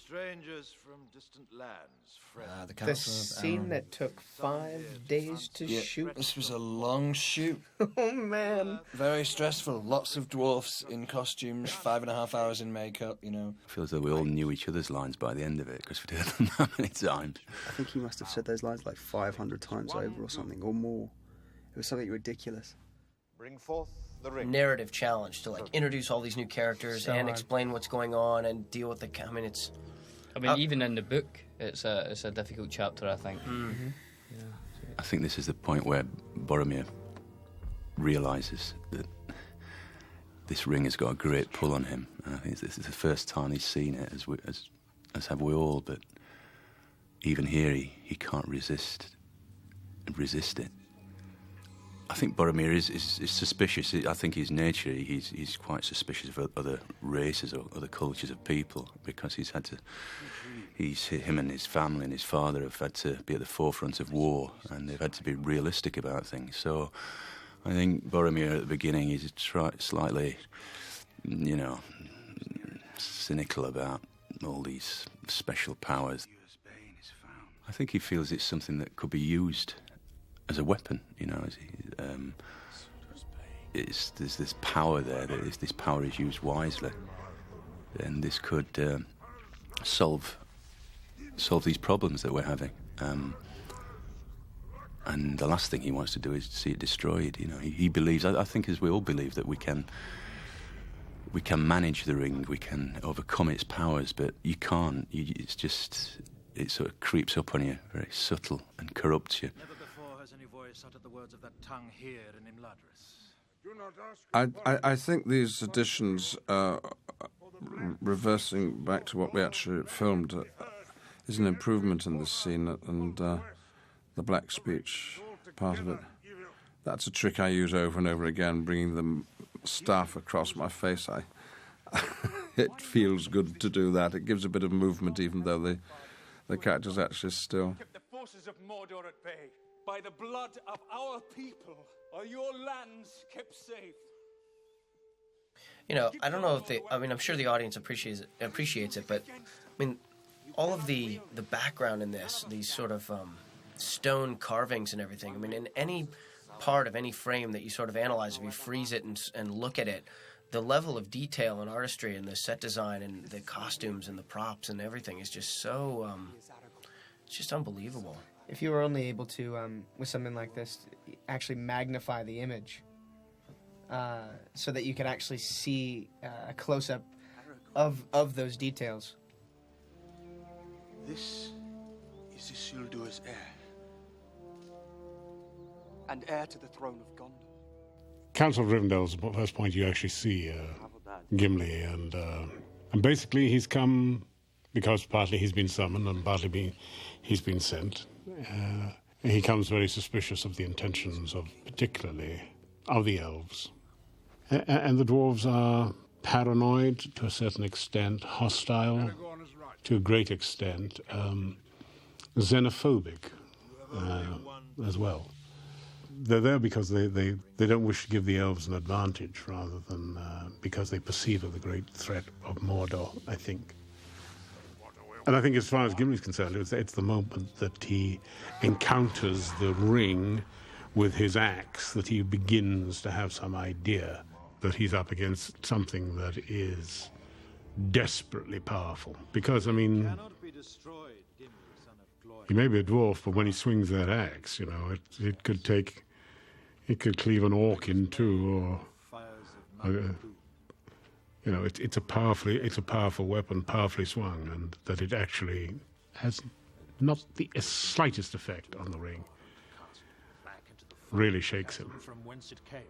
Strangers from distant lands, friends. The scene that took 5 days to shoot. This was a long shoot. Oh, man. Very stressful. Lots of dwarfs in costumes, 5.5 hours in makeup, you know. I feel as though we all knew each other's lines by the end of it, because we'd heard them that many times. I think he must have said those lines like 500 times over or something, or more. It was something ridiculous. Bring forth the ring. Narrative challenge to, like, introduce all these new characters and explain what's going on and deal with the... I mean, it's... even in the book, it's a difficult chapter, I think. Mm-hmm. Yeah. I think this is the point where Boromir realises that this ring has got a great pull on him. And I think this is the first time he's seen it, as have we all, but even here he can't resist it. I think Boromir is suspicious. I think his nature, he's quite suspicious of other races or other cultures of people, because him and his family and his father have had to be at the forefront of war, and they've had to be realistic about things. So I think Boromir at the beginning is slightly, cynical about all these special powers. I think he feels it's something that could be used as a weapon, there's this power there, that if this power is used wisely, then this could solve these problems that we're having. And the last thing he wants to do is see it destroyed. He believes, I think as we all believe, that we can manage the ring, we can overcome its powers, but you can't. It sort of creeps up on you, very subtle, and corrupts you. Never before has any voice uttered the words of that tongue here in Imladris. I think these additions, reversing back to what we actually filmed, is an improvement in this scene, and the black speech part of it. That's a trick I use over and over again, bringing the staff across my face. It feels good to do that. It gives a bit of movement, even though the character's actually still. Kept the forces of Mordor at bay. By the blood of our people are your lands kept safe. I don't know if I'm sure the audience appreciates it, but all of the background in this, these sort of stone carvings and everything, in any part of any frame that you sort of analyze, if you freeze it and look at it, the level of detail and artistry and the set design and the costumes and the props and everything is just so, it's just unbelievable. If you were only able to, with something like this, actually magnify the image so that you could actually see a close-up of those details. This is Isildur's heir, and heir to the throne of Gondor. Council of Rivendell's the first point you actually see Gimli, and basically he's come because partly he's been summoned and partly he's been sent. He comes very suspicious of the intentions particularly of the elves. And the dwarves are paranoid to a certain extent, hostile to a great extent, xenophobic as well. They're there because they don't wish to give the elves an advantage rather than because they perceive of the great threat of Mordor, I think. And I think as far as Gimli's concerned, it's the moment that he encounters the ring with his axe that he begins to have some idea that he's up against something that is desperately powerful. Because, he may be a dwarf, but when he swings that axe, it could cleave an orc in two, or it's a powerful weapon, powerfully swung, and that it actually has not the slightest effect on the ring. Really shakes him. From whence it came.